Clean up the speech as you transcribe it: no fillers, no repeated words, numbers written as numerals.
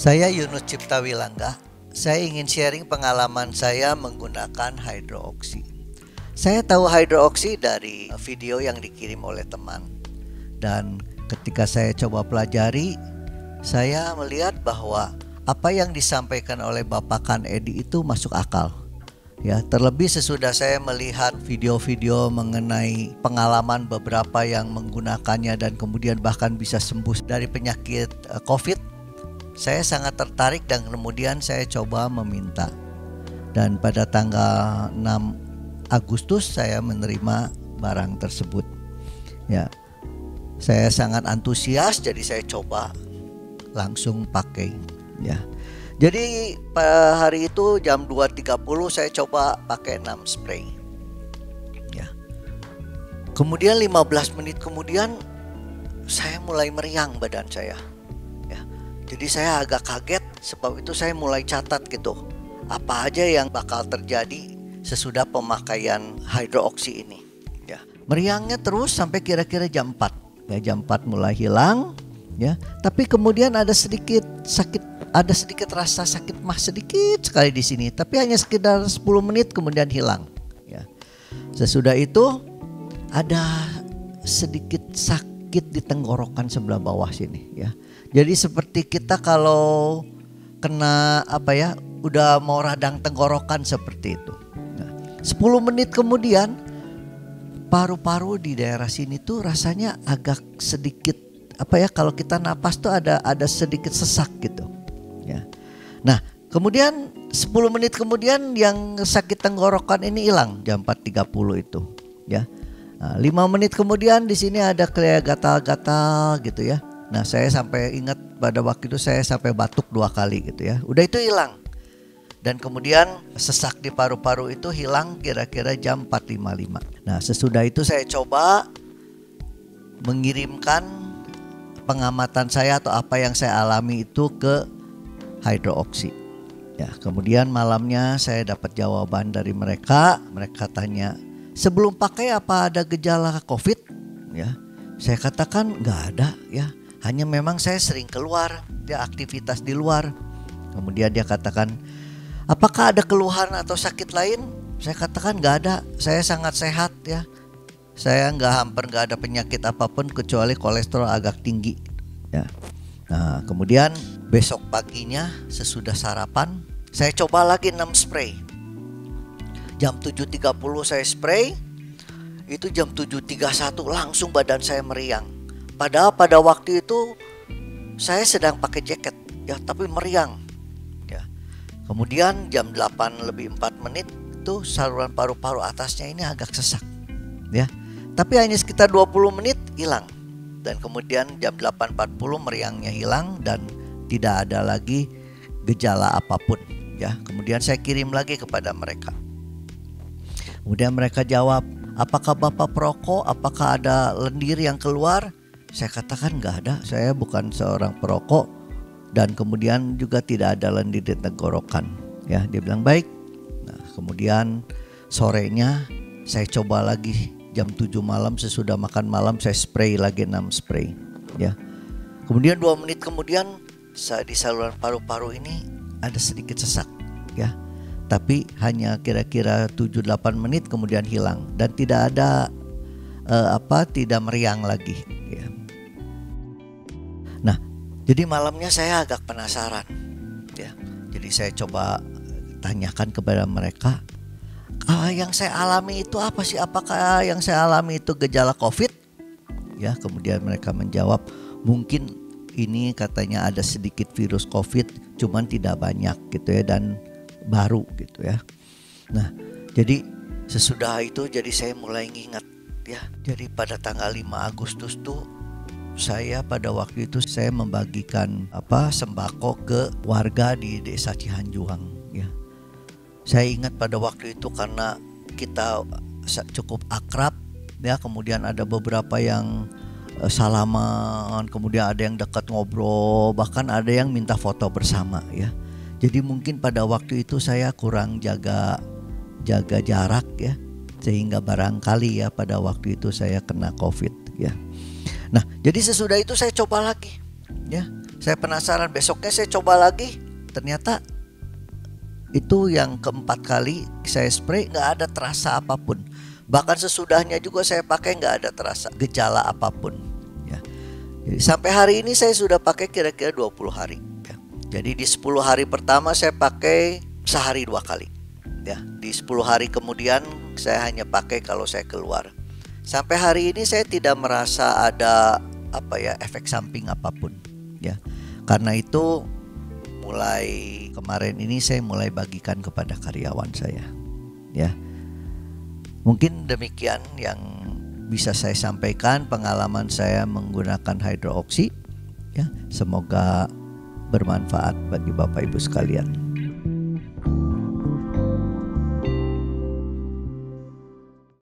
Saya Yunus Cipta Wilangga. Saya ingin sharing pengalaman saya menggunakan hydroxy. Saya tahu hydroxy dari video yang dikirim oleh teman. Dan ketika saya coba pelajari, saya melihat bahwa apa yang disampaikan oleh Bapak Kan Edi itu masuk akal. Ya, terlebih sesudah saya melihat video-video mengenai pengalaman beberapa yang menggunakannya dan kemudian bahkan bisa sembuh dari penyakit COVID. Saya sangat tertarik dan kemudian saya coba meminta. Dan pada tanggal 6 Agustus saya menerima barang tersebut. Ya, saya sangat antusias, jadi saya coba langsung pakai. Ya, jadi pada hari itu jam 2.30 saya coba pakai 6 spray. Ya, kemudian 15 menit kemudian saya mulai meriang badan saya. Jadi saya agak kaget, sebab itu saya mulai catat gitu, apa aja yang bakal terjadi sesudah pemakaian hydroxy ini. Ya, meriangnya terus sampai kira-kira jam 4. Ya, jam 4 mulai hilang. Ya, tapi kemudian ada sedikit sakit, ada sedikit rasa sakit mah sedikit sekali di sini, tapi hanya sekitar 10 menit kemudian hilang. Ya, sesudah itu ada sedikit sakit di tenggorokan sebelah bawah sini. Ya. Jadi seperti kita kalau kena udah mau radang tenggorokan seperti itu. Nah, 10 menit kemudian paru-paru di daerah sini tuh rasanya agak sedikit kalau kita napas tuh ada sedikit sesak gitu. Ya. Nah, kemudian 10 menit kemudian yang sakit tenggorokan ini hilang jam 4.30 itu. Ya. Nah, 5 menit kemudian di sini ada kayak gatal-gatal gitu ya. Nah, saya sampai ingat pada waktu itu saya sampai batuk 2 kali gitu ya. Udah itu hilang. Dan kemudian sesak di paru-paru itu hilang kira-kira jam 4.55. Nah, sesudah itu saya coba mengirimkan pengamatan saya atau apa yang saya alami itu ke hydroxy. Ya, kemudian malamnya saya dapat jawaban dari mereka. Mereka tanya, "Sebelum pakai apa ada gejala COVID?" Ya. Saya katakan nggak ada ya. Hanya memang saya sering keluar, ya aktivitas di luar. Kemudian dia katakan, apakah ada keluhan atau sakit lain? Saya katakan nggak ada, saya sangat sehat ya. Saya hampir nggak ada penyakit apapun kecuali kolesterol agak tinggi. Ya. Nah, kemudian besok paginya sesudah sarapan, saya coba lagi 6 spray. Jam 7.30 saya spray, itu jam 7.31 langsung badan saya meriang. Padahal pada waktu itu saya sedang pakai jaket ya, tapi meriang ya. Kemudian jam 8 lebih 4 menit itu saluran paru-paru atasnya ini agak sesak ya. Tapi hanya sekitar 20 menit hilang. Dan kemudian jam 8.40 meriangnya hilang dan tidak ada lagi gejala apapun ya. Kemudian saya kirim lagi kepada mereka. Kemudian mereka jawab, apakah Bapak perokok? Apakah ada lendir yang keluar? Saya katakan nggak ada, saya bukan seorang perokok dan kemudian juga tidak ada lendir di tenggorokan. Ya, dia bilang baik. Nah, kemudian sorenya saya coba lagi jam 7 malam sesudah makan malam saya spray lagi 6 spray. Ya, kemudian 2 menit kemudian di saluran paru-paru ini ada sedikit sesak. Ya, tapi hanya kira-kira 7-8 menit kemudian hilang dan tidak ada tidak meriang lagi. Ya. Nah, jadi malamnya saya agak penasaran, ya. Jadi saya coba tanyakan kepada mereka, yang saya alami itu apa sih? Apakah yang saya alami itu gejala COVID? Ya, kemudian mereka menjawab, mungkin ini katanya ada sedikit virus COVID, cuman tidak banyak gitu ya dan baru gitu ya. Nah, jadi sesudah itu jadi saya mulai ngingat ya. Jadi pada tanggal 5 Agustus tuh saya pada waktu itu saya membagikan sembako ke warga di Desa Cihanjuang ya. Saya ingat pada waktu itu karena kita cukup akrab ya, kemudian ada beberapa yang salaman, kemudian ada yang dekat ngobrol, bahkan ada yang minta foto bersama ya. Jadi mungkin pada waktu itu saya kurang jaga jarak ya, sehingga barangkali ya pada waktu itu saya kena COVID ya. Nah, jadi sesudah itu saya coba lagi ya. Saya penasaran, besoknya saya coba lagi. Ternyata itu yang keempat kali saya spray nggak ada terasa apapun. Bahkan sesudahnya juga saya pakai nggak ada terasa gejala apapun ya. Jadi sampai hari ini saya sudah pakai kira-kira 20 hari ya. Jadi di 10 hari pertama saya pakai sehari 2 kali ya. Di 10 hari kemudian saya hanya pakai kalau saya keluar. Sampai hari ini saya tidak merasa ada efek samping apapun ya. Karena itu mulai kemarin ini saya mulai bagikan kepada karyawan saya ya. Mungkin demikian yang bisa saya sampaikan pengalaman saya menggunakan Hydro Oxy ya. Semoga bermanfaat bagi Bapak Ibu sekalian.